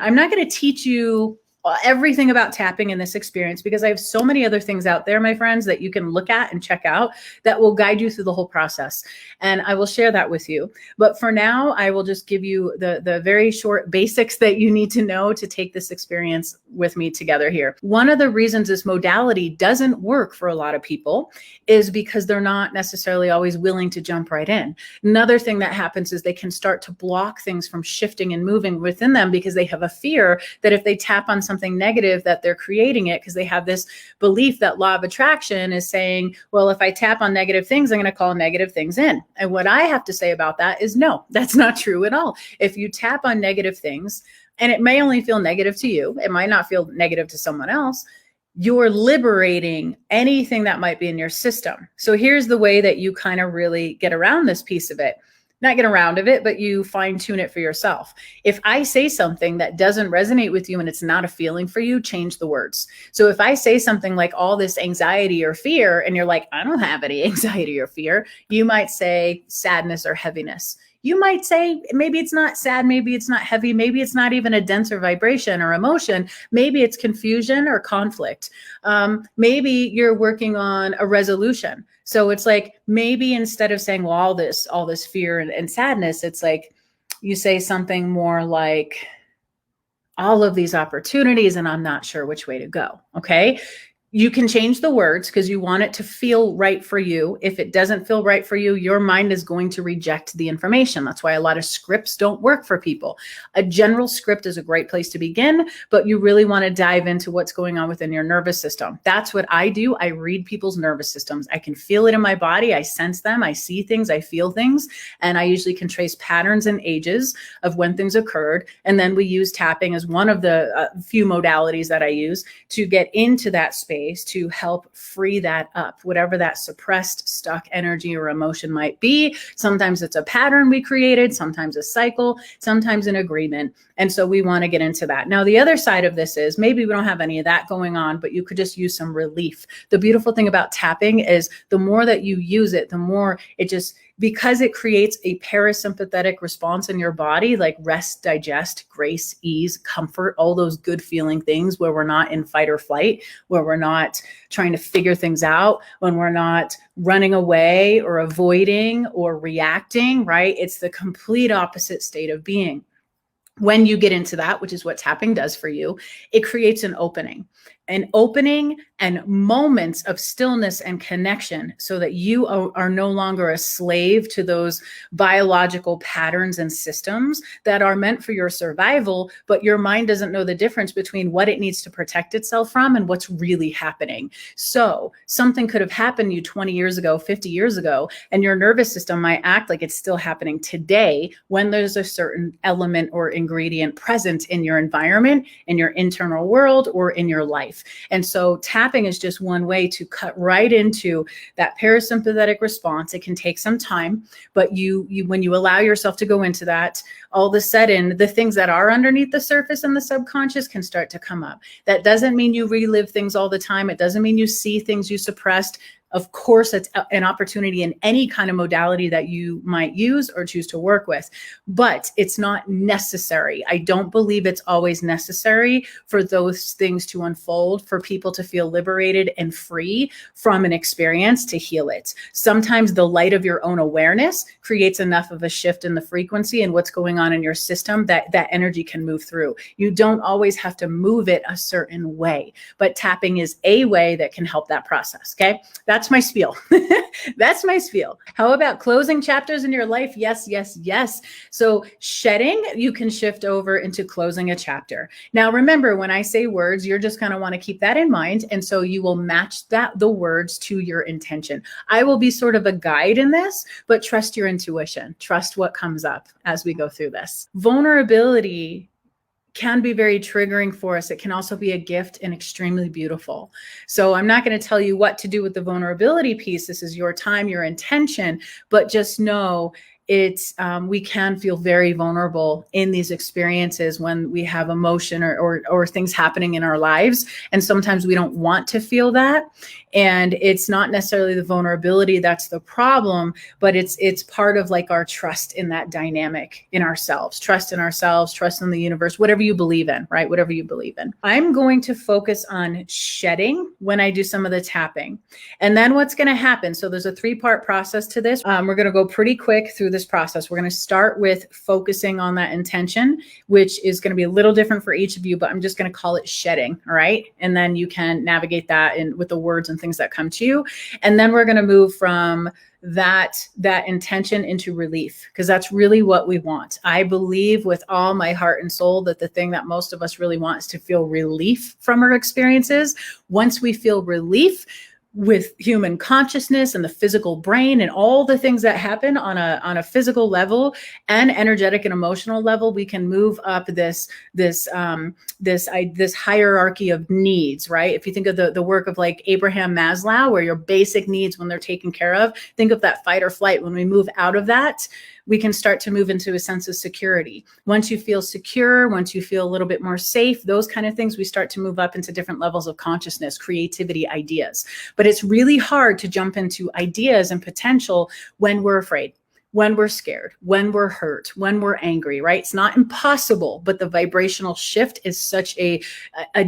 I'm not going to teach you everything about tapping in this experience because I have so many other things out there, my friends, that you can look at and check out that will guide you through the whole process. And I will share that with you. But for now, I will just give you the very short basics that you need to know to take this experience with me together here. One of the reasons this modality doesn't work for a lot of people is because they're not necessarily always willing to jump right in. Another thing that happens is they can start to block things from shifting and moving within them because they have a fear that if they tap on something negative that they're creating it, because they have this belief that law of attraction is saying, well, if I tap on negative things, I'm going to call negative things in. And what I have to say about that is no, that's not true at all. If you tap on negative things, and it may only feel negative to you, it might not feel negative to someone else, you're liberating anything that might be in your system. So here's the way that you kind of really get around this piece of it. Not get around of it, but you fine tune it for yourself. If I say something that doesn't resonate with you and it's not a feeling for you, change the words. So if I say something like all this anxiety or fear, and you're like, I don't have any anxiety or fear, you might say sadness or heaviness. You might say, maybe it's not sad, maybe it's not heavy, maybe it's not even a denser vibration or emotion, maybe it's confusion or conflict. Maybe you're working on a resolution. So it's like, maybe instead of saying, well, all this fear and sadness, it's like you say something more like, all of these opportunities and I'm not sure which way to go. Okay. You can change the words because you want it to feel right for you. If it doesn't feel right for you, your mind is going to reject the information. That's why a lot of scripts don't work for people. A general script is a great place to begin, but you really want to dive into what's going on within your nervous system. That's what I do. I read people's nervous systems. I can feel it in my body. I sense them. I see things. I feel things. And I usually can trace patterns and ages of when things occurred. And then we use tapping as one of the few modalities that I use to get into that space, to help free that up, whatever that suppressed, stuck energy or emotion might be. Sometimes it's a pattern we created, sometimes a cycle, sometimes an agreement. And so we want to get into that. Now, the other side of this is maybe we don't have any of that going on, but you could just use some relief. The beautiful thing about tapping is the more that you use it, the more it just, because it creates a parasympathetic response in your body, like rest, digest, grace, ease, comfort, all those good feeling things where we're not in fight or flight, where we're not trying to figure things out, when we're not running away or avoiding or reacting, right? It's the complete opposite state of being. When you get into that, which is what tapping does for you, it creates an opening and moments of stillness and connection so that you are no longer a slave to those biological patterns and systems that are meant for your survival, but your mind doesn't know the difference between what it needs to protect itself from and what's really happening. So something could have happened to you 20 years ago, 50 years ago, and your nervous system might act like it's still happening today when there's a certain element or ingredient present in your environment, in your internal world, or in your life. And so tapping is just one way to cut right into that parasympathetic response. It can take some time, but you when you allow yourself to go into that, all of a sudden the things that are underneath the surface and the subconscious can start to come up. That doesn't mean you relive things all the time. It doesn't mean you see things you suppressed. Of course, it's an opportunity in any kind of modality that you might use or choose to work with, but it's not necessary. I don't believe it's always necessary for those things to unfold, for people to feel liberated and free from an experience to heal it. Sometimes the light of your own awareness creates enough of a shift in the frequency and what's going on in your system that that energy can move through. You don't always have to move it a certain way, but tapping is a way that can help that process. Okay. That's my spiel. That's my spiel. How about closing chapters in your life? Yes, yes, yes. So shedding, you can shift over into closing a chapter. Now, remember, when I say words, you're just going to want to keep that in mind. And so you will match the words to your intention. I will be sort of a guide in this, but trust your intuition. Trust what comes up as we go through this. Vulnerability can be very triggering for us. It can also be a gift and extremely beautiful. So I'm not going to tell you what to do with the vulnerability piece. This is your time, your intention, but just know we can feel very vulnerable in these experiences when we have emotion or things happening in our lives. And sometimes we don't want to feel that. And it's not necessarily the vulnerability that's the problem, but it's part of like our trust in that dynamic in ourselves, trust in the universe, whatever you believe in, right? Whatever you believe in. I'm going to focus on shedding when I do some of the tapping. And then what's going to happen? So there's a 3-part process to this. We're going to go pretty quick through this process. We're going to start with focusing on that intention, which is going to be a little different for each of you, but I'm just going to call it shedding. All right. And then you can navigate that in with the words and things that come to you. And then we're going to move from that intention into relief, because that's really what we want. I believe with all my heart and soul that the thing that most of us really want is to feel relief from our experiences. Once we feel relief, with human consciousness and the physical brain and all the things that happen on a physical level and energetic and emotional level, we can move up this hierarchy of needs, right? If you think of the work of like Abraham Maslow, where your basic needs, when they're taken care of, think of that fight or flight. When we move out of that, we can start to move into a sense of security. Once you feel secure, once you feel a little bit more safe, those kind of things, we start to move up into different levels of consciousness, creativity, ideas. But it's really hard to jump into ideas and potential when we're afraid, when we're scared, when we're hurt, when we're angry, right? It's not impossible, but the vibrational shift is such a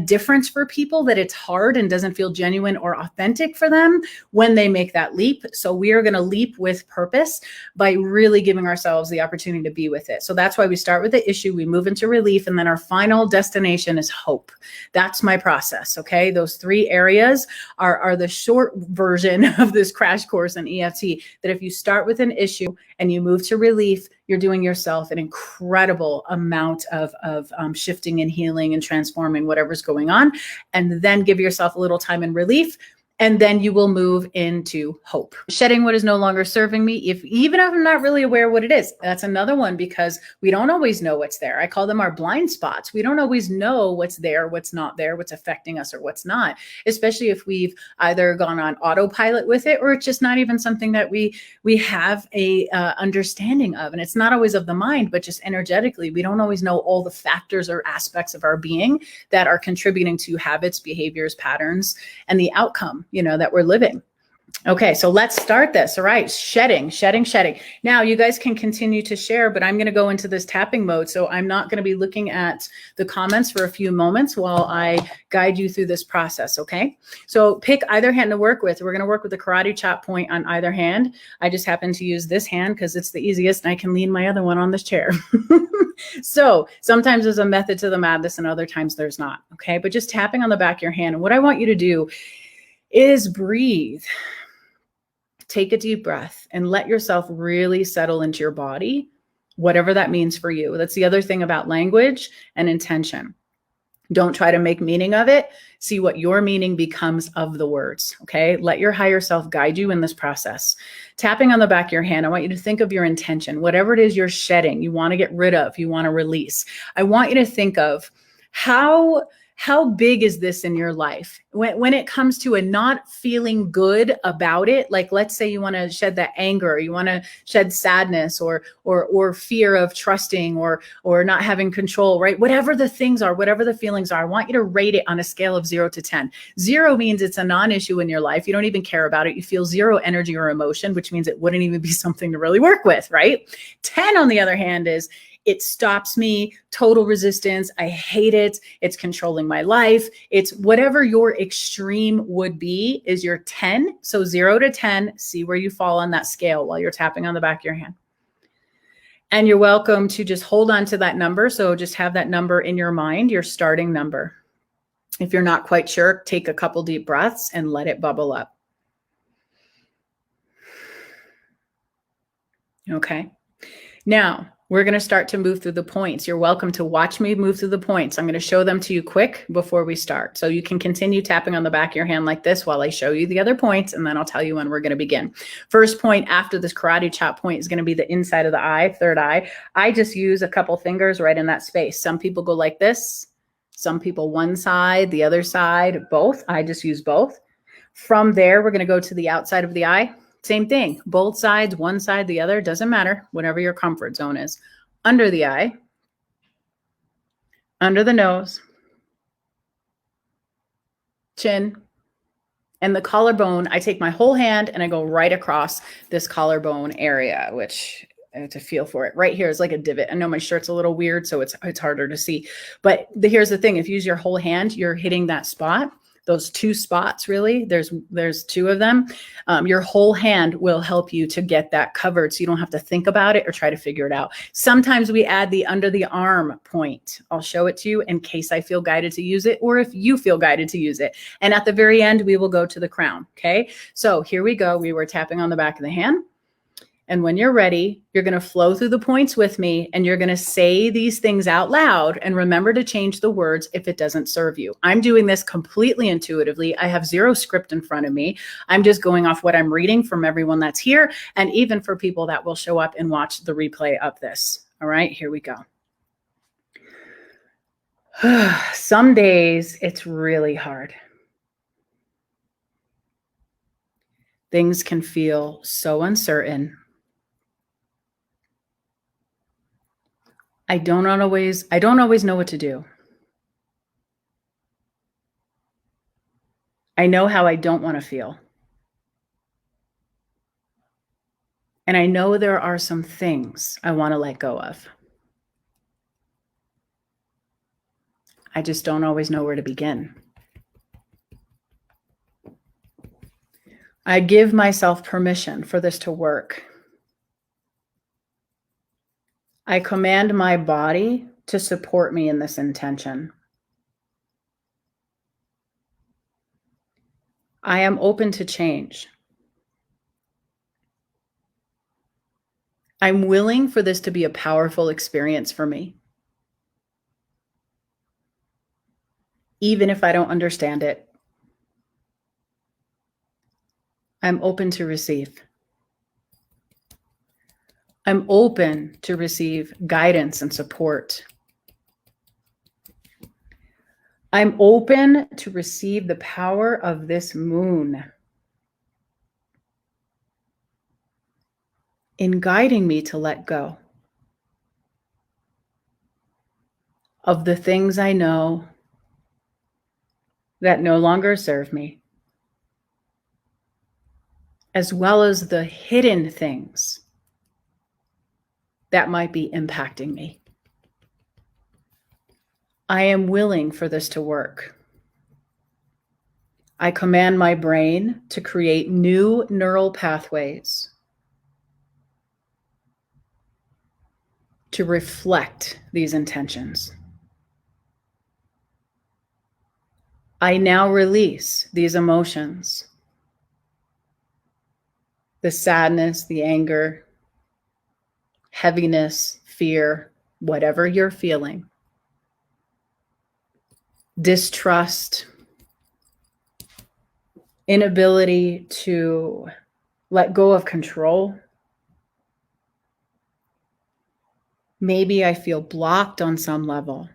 difference for people that it's hard and doesn't feel genuine or authentic for them when they make that leap. So we are going to leap with purpose by really giving ourselves the opportunity to be with it. So that's why we start with the issue, we move into relief, and then our final destination is hope. That's my process, okay? Those 3 areas are the short version of this crash course in EFT, that if you start with an issue and you move to relief, you're doing yourself an incredible amount of shifting and healing and transforming whatever's going on. And then give yourself a little time in relief. And then you will move into hope. Shedding what is no longer serving me, even if I'm not really aware what it is. That's another one, because we don't always know what's there. I call them our blind spots. We don't always know what's there, what's not there, what's affecting us or what's not, especially if we've either gone on autopilot with it or it's just not even something that we have a understanding of. And it's not always of the mind, but just energetically. We don't always know all the factors or aspects of our being that are contributing to habits, behaviors, patterns, and the outcome that we're living. Okay, so let's start this. All right, shedding. Now you guys can continue to share, but I'm going to go into this tapping mode. So I'm not going to be looking at the comments for a few moments while I guide you through this process. Okay, so pick either hand to work with. We're going to work with the karate chop point on either hand. I just happen to use this hand because it's the easiest, and I can lean my other one on this chair. So sometimes there's a method to the madness and other times there's not. Okay, but just tapping on the back of your hand. And what I want you to do is breathe. Take a deep breath and let yourself really settle into your body, whatever that means for you. That's the other thing about language and intention. Don't try to make meaning of it. See what your meaning becomes of the words, okay? Let your higher self guide you in this process. Tapping on the back of your hand, I want you to think of your intention, whatever it is you're shedding, you want to get rid of, you want to release. I want you to think of how big is this in your life? When it comes to a not feeling good about it, like let's say you want to shed that anger, you want to shed sadness or fear of trusting or not having control, right? Whatever the things are, whatever the feelings are, I want you to rate it on a scale of 0 to 10. 0 means it's a non-issue in your life. You don't even care about it. You feel 0 energy or emotion, which means it wouldn't even be something to really work with, right? 10, on the other hand, is it stops me, total resistance. I hate it. It's controlling my life. It's whatever your extreme would be is your 10. So 0 to 10, see where you fall on that scale while you're tapping on the back of your hand. And you're welcome to just hold on to that number. So just have that number in your mind, your starting number. If you're not quite sure, take a couple deep breaths and let it bubble up. Okay. Now, we're going to start to move through the points. You're welcome to watch me move through the points. I'm going to show them to you quick before we start. So you can continue tapping on the back of your hand like this while I show you the other points, and then I'll tell you when we're going to begin. First point after this karate chop point is going to be the inside of the eye, third eye. I just use a couple fingers right in that space. Some people go like this. Some people one side, the other side, both. I just use both. From there, we're going to go to the outside of the eye, Same thing, both sides, one side, the other, doesn't matter, whatever your comfort zone is. Under the eye, under the nose, chin, and the collarbone. I take my whole hand and I go right across this collarbone area, which to feel for it. Right here is like a divot. I know my shirt's a little weird, so it's harder to see. But here's the thing. If you use your whole hand, you're hitting that spot. Those two spots, really, there's two of them. Your whole hand will help you to get that covered, so you don't have to think about it or try to figure it out. Sometimes we add the under the arm point. I'll show it to you in case I feel guided to use it, or if you feel guided to use it. And at the very end, we will go to the crown. Okay, so here we go. We were tapping on the back of the hand. And when you're ready, you're going to flow through the points with me, and you're going to say these things out loud, and remember to change the words if it doesn't serve you. I'm doing this completely intuitively. I have zero script in front of me. I'm just going off what I'm reading from everyone that's here, and even for people that will show up and watch the replay of this. All right, here we go. Some days it's really hard. Things can feel so uncertain. I don't always know what to do. I know how I don't want to feel. And I know there are some things I want to let go of. I just don't always know where to begin. I give myself permission for this to work. I command my body to support me in this intention. I am open to change. I'm willing for this to be a powerful experience for me, even if I don't understand it. I'm open to receive. I'm open to receive guidance and support. I'm open to receive the power of this moon in guiding me to let go of the things I know that no longer serve me, as well as the hidden things that might be impacting me. I am willing for this to work. I command my brain to create new neural pathways to reflect these intentions. I now release these emotions, the sadness, the anger, heaviness, fear, whatever you're feeling, distrust, inability to let go of control. Maybe I feel blocked on some level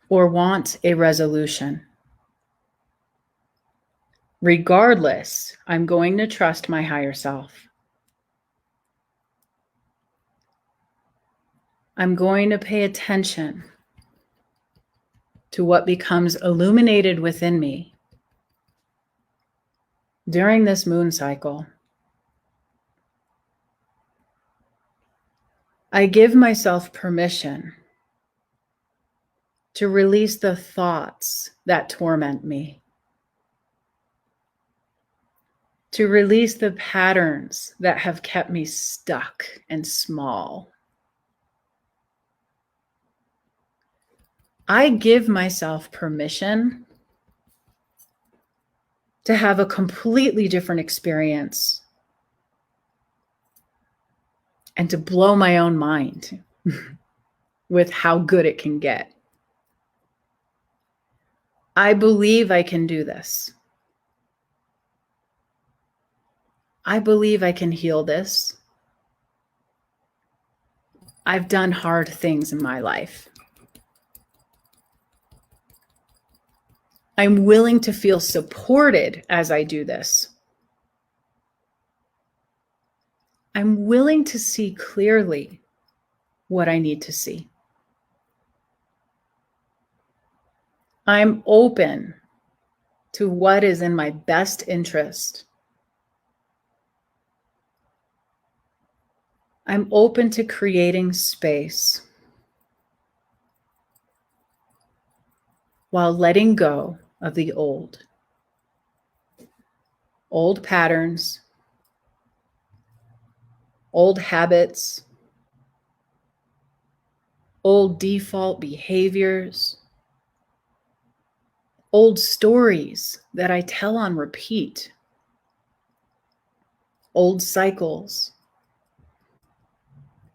or want a resolution. Regardless, I'm going to trust my higher self. I'm going to pay attention to what becomes illuminated within me during this moon cycle. I give myself permission to release the thoughts that torment me, to release the patterns that have kept me stuck and small. I give myself permission to have a completely different experience and to blow my own mind with how good it can get. I believe I can do this. I believe I can heal this. I've done hard things in my life. I'm willing to feel supported as I do this. I'm willing to see clearly what I need to see. I'm open to what is in my best interest. I'm open to creating space while letting go of the old patterns, old habits, old default behaviors, old stories that I tell on repeat, old cycles,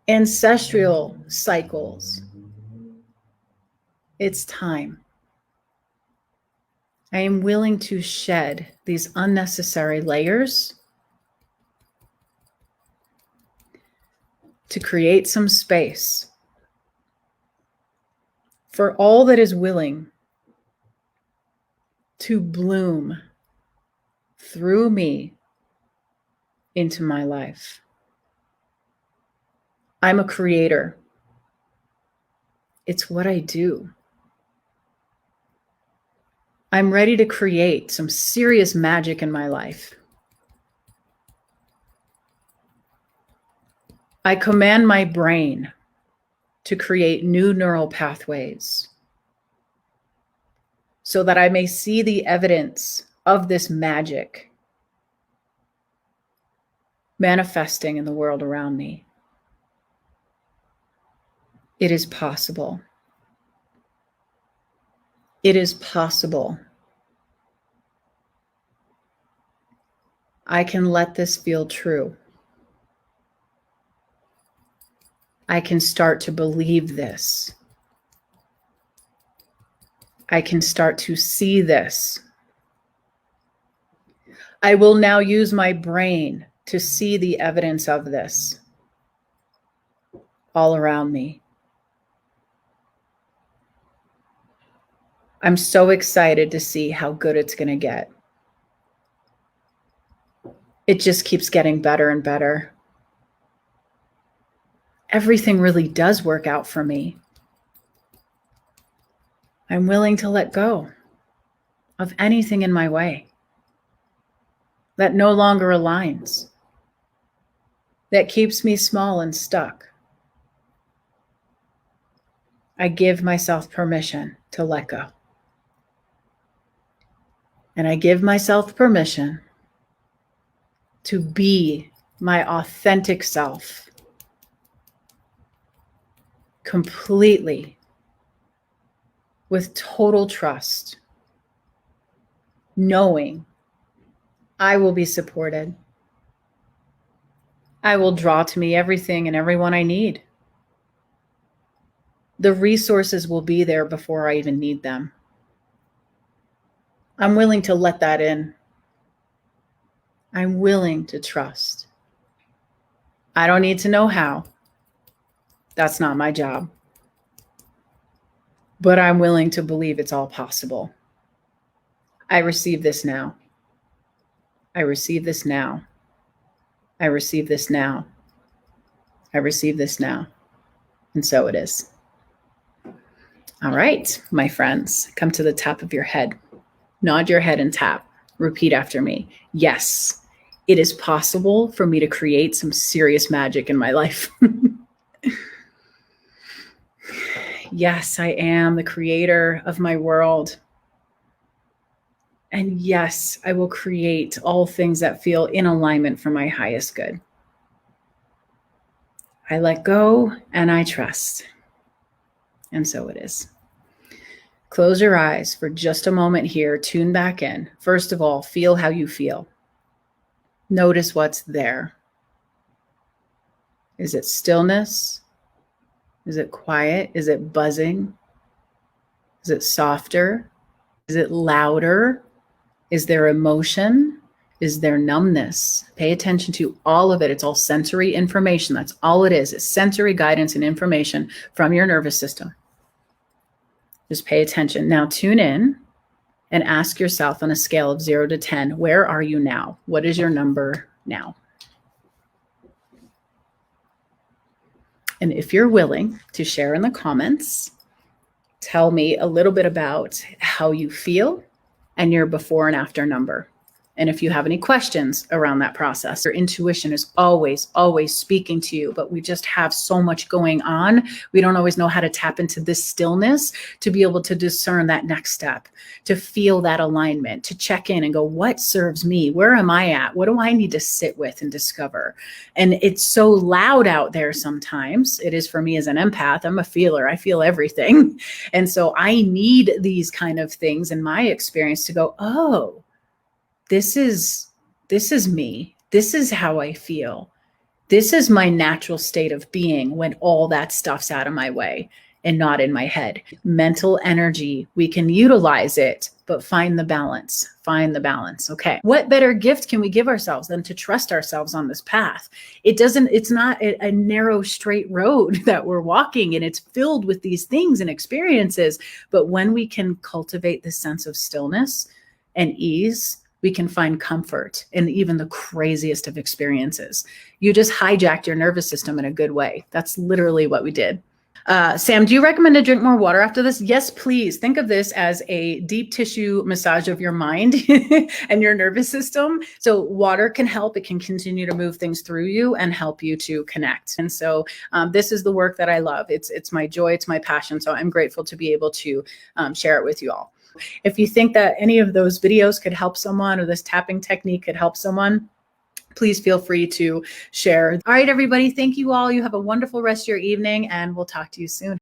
ancestral cycles. It's time. I am willing to shed these unnecessary layers to create some space for all that is willing to bloom through me into my life. I'm a creator. It's what I do. I'm ready to create some serious magic in my life. I command my brain to create new neural pathways so that I may see the evidence of this magic manifesting in the world around me. It is possible. It is possible. I can let this feel true. I can start to believe this. I can start to see this. I will now use my brain to see the evidence of this all around me. I'm so excited to see how good it's going to get. It just keeps getting better and better. Everything really does work out for me. I'm willing to let go of anything in my way that no longer aligns, that keeps me small and stuck. I give myself permission to let go. And I give myself permission to be my authentic self completely, with total trust, knowing I will be supported. I will draw to me everything and everyone I need. The resources will be there before I even need them. I'm willing to let that in. I'm willing to trust. I don't need to know how. That's not my job. But I'm willing to believe it's all possible. I receive this now. I receive this now. I receive this now. I receive this now. And so it is. All right, my friends, come to the top of your head. Nod your head and tap. Repeat after me. Yes, it is possible for me to create some serious magic in my life. Yes, I am the creator of my world. And yes, I will create all things that feel in alignment for my highest good. I let go and I trust. And so it is. Close your eyes for just a moment here. Tune back in. First of all, feel how you feel. Notice what's there. Is it stillness? Is it quiet? Is it buzzing? Is it softer? Is it louder? Is there emotion? Is there numbness? Pay attention to all of it. It's all sensory information. That's all it is. It's sensory guidance and information from your nervous system. Just pay attention. Now tune in and ask yourself on a scale of 0 to 10, where are you now? What is your number now? And if you're willing to share in the comments, tell me a little bit about how you feel and your before and after number. And if you have any questions around that process, your intuition is always, always speaking to you, but we just have so much going on. We don't always know how to tap into this stillness to be able to discern that next step, to feel that alignment, to check in and go, what serves me? Where am I at? What do I need to sit with and discover? And it's so loud out there sometimes. It is for me as an empath. I'm a feeler. I feel everything. And so I need these kind of things in my experience to go, oh, this is me. This is how I feel. This is my natural state of being when all that stuff's out of my way and not in my head. Mental energy, we can utilize it, but find the balance. Find the balance. Okay. What better gift can we give ourselves than to trust ourselves on this path? It's not a narrow, straight road that we're walking, and it's filled with these things and experiences. But when we can cultivate this sense of stillness and ease, we can find comfort in even the craziest of experiences. You just hijacked your nervous system in a good way. That's literally what we did. Sam, do you recommend to drink more water after this? Yes, please. Think of this as a deep tissue massage of your mind and your nervous system. So water can help. It can continue to move things through you and help you to connect. And so this is the work that I love. It's my joy. It's my passion. So I'm grateful to be able to share it with you all. If you think that any of those videos could help someone, or this tapping technique could help someone, please feel free to share. All right, everybody. Thank you all. You have a wonderful rest of your evening, and we'll talk to you soon.